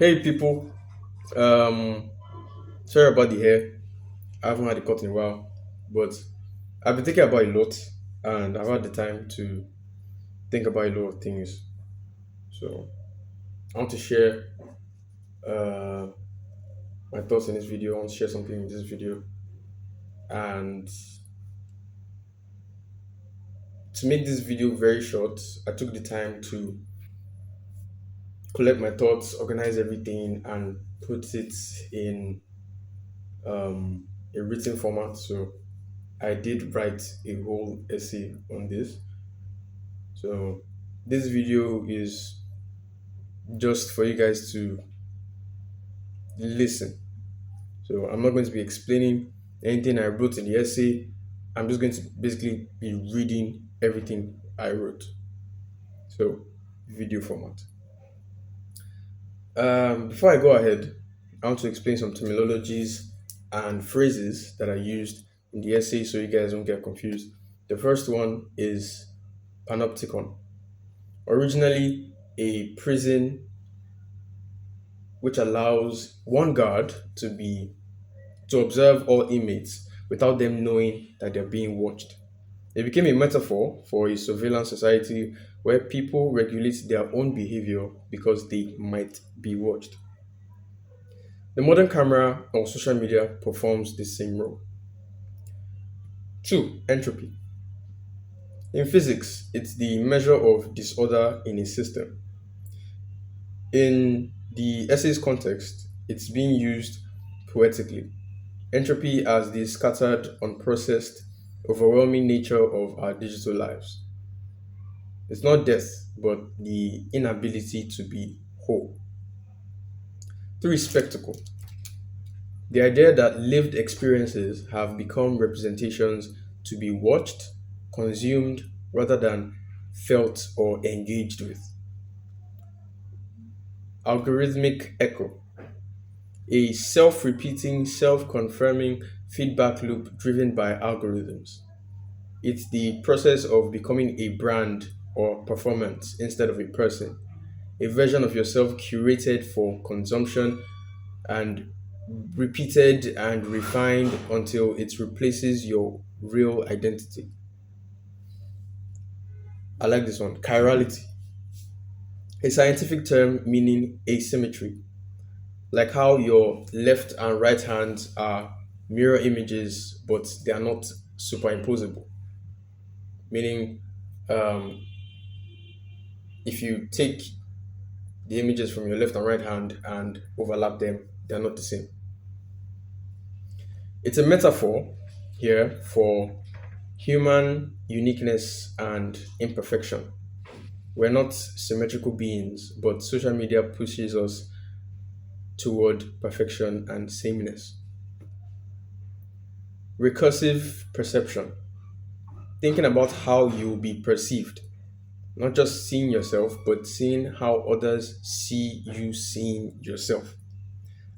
Hey people, um, sorry about the hair. I haven't had it cut in a while, but I've been thinking about a lot, and I've had the time to think about a lot of things. So I want to share uh, my thoughts in this video. I want to share something in this video, and to make this video very short, I took the time to collect my thoughts, organize everything, and put it in um, a written format. So I did write a whole essay on this. So this video is just for you guys to listen. So I'm not going to be explaining anything I wrote in the essay. I'm just going to basically be reading everything I wrote. So video format. Before I go ahead, I want to explain some terminologies and phrases that are used in the essay so you guys don't get confused. The first one is panopticon. Originally a prison which allows one guard to observe all inmates without them knowing that they're being watched. It became a metaphor for a surveillance society where people regulate their own behavior because they might be watched. The modern camera or social media performs the same role. Two, entropy. In physics, it's the measure of disorder in a system. In the essay's context, it's being used poetically. Entropy as the scattered, unprocessed, overwhelming nature of our digital lives. It's not death, but the inability to be whole. Three, spectacle. The idea that lived experiences have become representations to be watched, consumed, rather than felt or engaged with. Algorithmic echo. A self repeating, self confirming feedback loop driven by algorithms. It's the process of becoming a brand or performance instead of a person, a version of yourself curated for consumption and repeated and refined until it replaces your real identity. I like this one. Chirality, a scientific term meaning asymmetry, like how your left and right hands are mirror images, but they are not superimposable. Meaning, um, if you take the images from your left and right hand and overlap them, they are not the same. It's a metaphor here for human uniqueness and imperfection. We're not symmetrical beings, but social media pushes us toward perfection and sameness. Recursive perception, thinking about how you'll be perceived, not just seeing yourself, but seeing how others see you seeing yourself,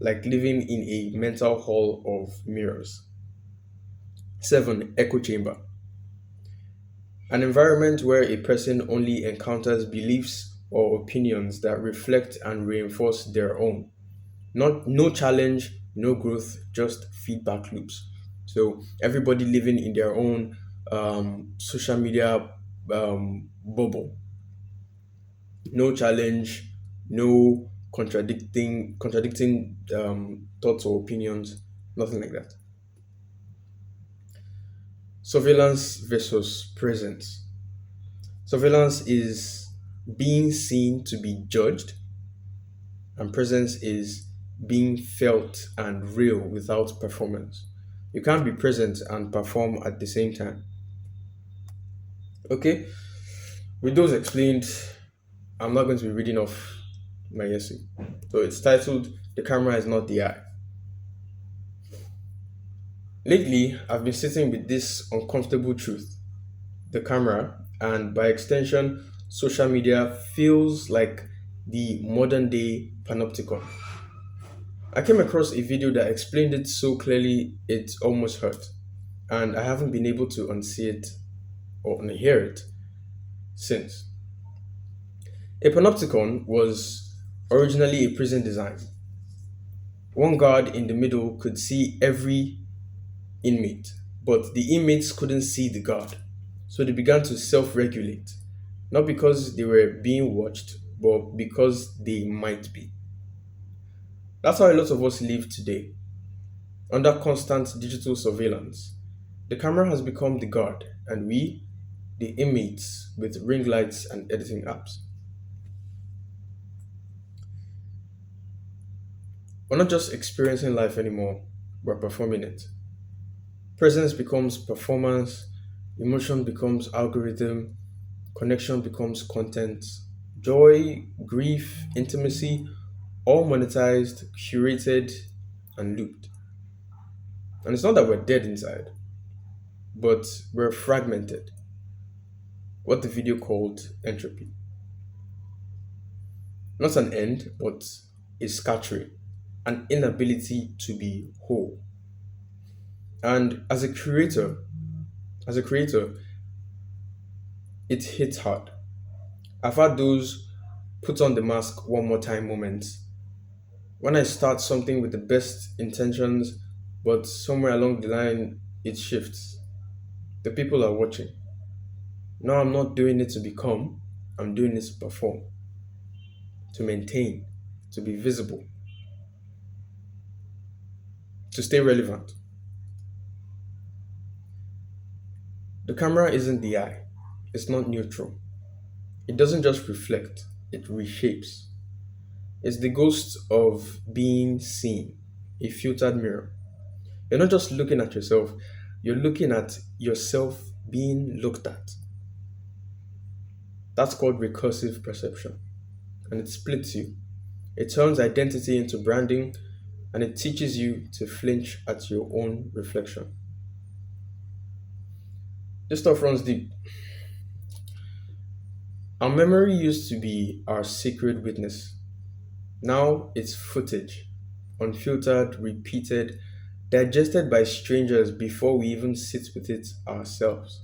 like living in a mental hall of mirrors. Seven, echo chamber, an environment where a person only encounters beliefs or opinions that reflect and reinforce their own. Not no challenge, no growth, just feedback loops. So everybody living in their own social media bubble. No challenge, no contradicting thoughts or opinions, nothing like that. Surveillance versus presence. Surveillance is being seen to be judged, and presence is being felt and real without performance. You can't be present and perform at the same time. Okay, with those explained, I'm not going to be reading off my essay. So it's titled The Camera is Not the Eye. Lately, I've been sitting with this uncomfortable truth. The camera, and by extension, social media, feels like the modern day panopticon. I came across a video that explained it so clearly it almost hurt, and I haven't been able to unsee it or unhear it since. A panopticon was originally a prison design. One guard in the middle could see every inmate, but the inmates couldn't see the guard. So they began to self regulate, not because they were being watched, but because they might be. That's how a lot of us live today, under constant digital surveillance. The camera has become the guard, and we, the inmates with ring lights and editing apps. We're not just experiencing life anymore, we're performing it. Presence becomes performance, emotion becomes algorithm, connection becomes content, joy, grief, intimacy, all monetized, curated, and looped. And it's not that we're dead inside, but we're fragmented, what the video called entropy. Not an end, but a scattering, an inability to be whole. And as a creator, it hits hard. I've had those put on the mask one more time moments. When I start something with the best intentions, but somewhere along the line it shifts. The people are watching. Now I'm not doing it to become, I'm doing it to perform, to maintain, to be visible, to stay relevant. The camera isn't the eye, it's not neutral. It doesn't just reflect, it reshapes. It's the ghost of being seen, a filtered mirror. You're not just looking at yourself, you're looking at yourself being looked at. That's called recursive perception, and it splits you. It turns identity into branding, and it teaches you to flinch at your own reflection. This stuff runs deep. Our memory used to be our sacred witness. Now it's footage, unfiltered, repeated, digested by strangers before we even sit with it ourselves.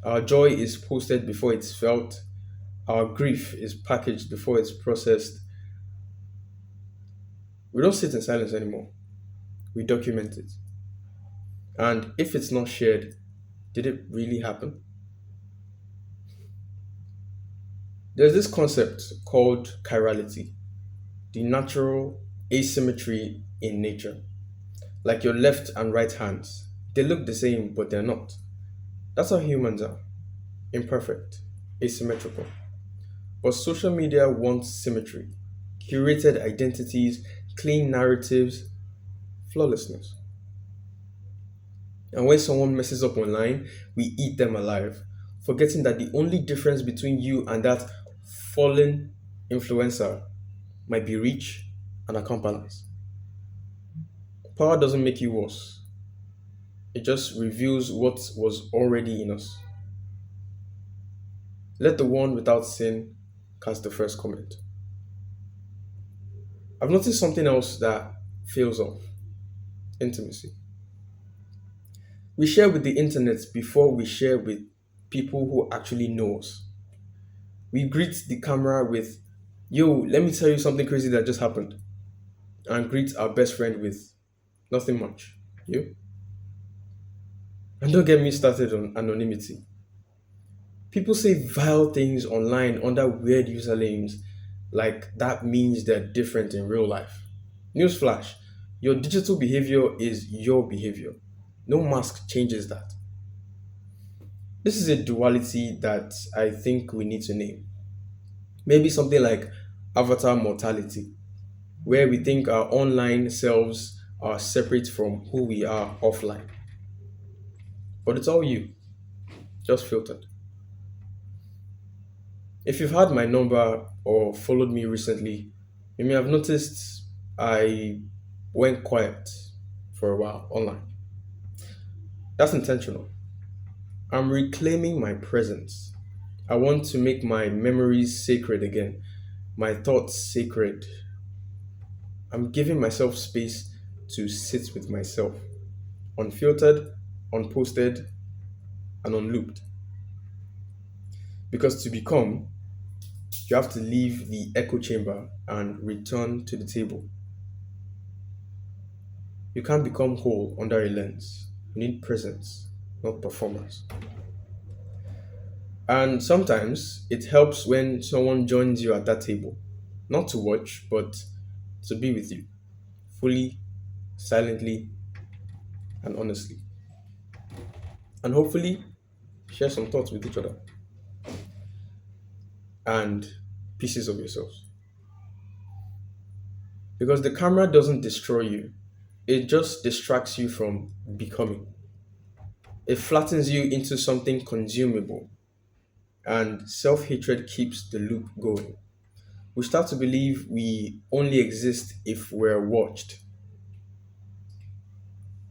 Our joy is posted before it's felt, our grief is packaged before it's processed. We don't sit in silence anymore, we document it. And if it's not shared, did it really happen? There's this concept called chirality, the natural asymmetry in nature, like your left and right hands. They look the same, but they're not. That's how humans are, imperfect, asymmetrical. But social media wants symmetry, curated identities, clean narratives, flawlessness. And when someone messes up online, we eat them alive, forgetting that the only difference between you and that fallen influencer might be reach and accomplice. Power doesn't make you worse, it just reveals what was already in us. Let the one without sin cast the first comment. I've noticed something else that fails off: intimacy. We share with the internet before we share with people who actually know us. We greet the camera with, yo, let me tell you something crazy that just happened, and greet our best friend with nothing much. You? And don't get me started on anonymity. People say vile things online under weird usernames, like that means they're different in real life. Newsflash: your digital behavior is your behavior. No mask changes that. This is a duality that I think we need to name. Maybe something like avatar mortality, where we think our online selves are separate from who we are offline. But it's all you, just filtered. If you've had my number or followed me recently, you may have noticed I went quiet for a while online. That's intentional. I'm reclaiming my presence. I want to make my memories sacred again, my thoughts sacred. I'm giving myself space to sit with myself, unfiltered, unposted, and unlooped. Because to become You have to leave the echo chamber and return to the table. You can't become whole under a lens. You need presence, not performance. And sometimes it helps when someone joins you at that table, not to watch, but to be with you, fully, silently, and honestly. And hopefully share some thoughts with each other and pieces of yourselves. Because the camera doesn't destroy you, it just distracts you from becoming. It flattens you into something consumable, and self hatred keeps the loop going. We start to believe we only exist if we're watched.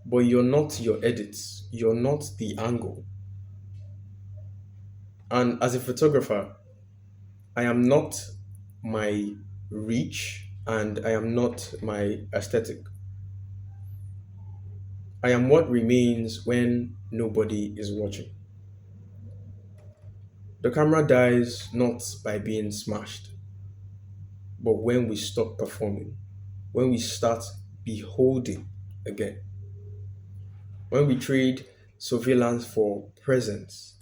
But you're not your edits, you're not the angle. And as a photographer, I am not my reach and I am not my aesthetic. I am what remains when nobody is watching. The camera dies not by being smashed, but when we stop performing, when we start beholding again, when we trade surveillance for presence.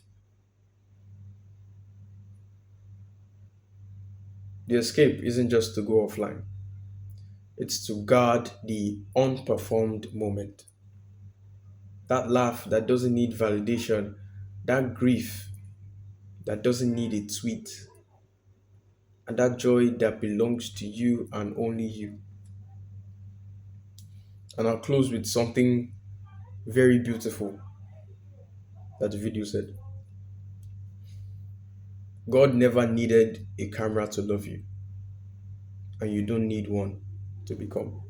The escape isn't just to go offline, it's to guard the unperformed moment. That laugh that doesn't need validation, that grief that doesn't need a tweet, and that joy that belongs to you and only you. And I'll close with something very beautiful that the video said. God never needed a camera to love you, and you don't need one to become.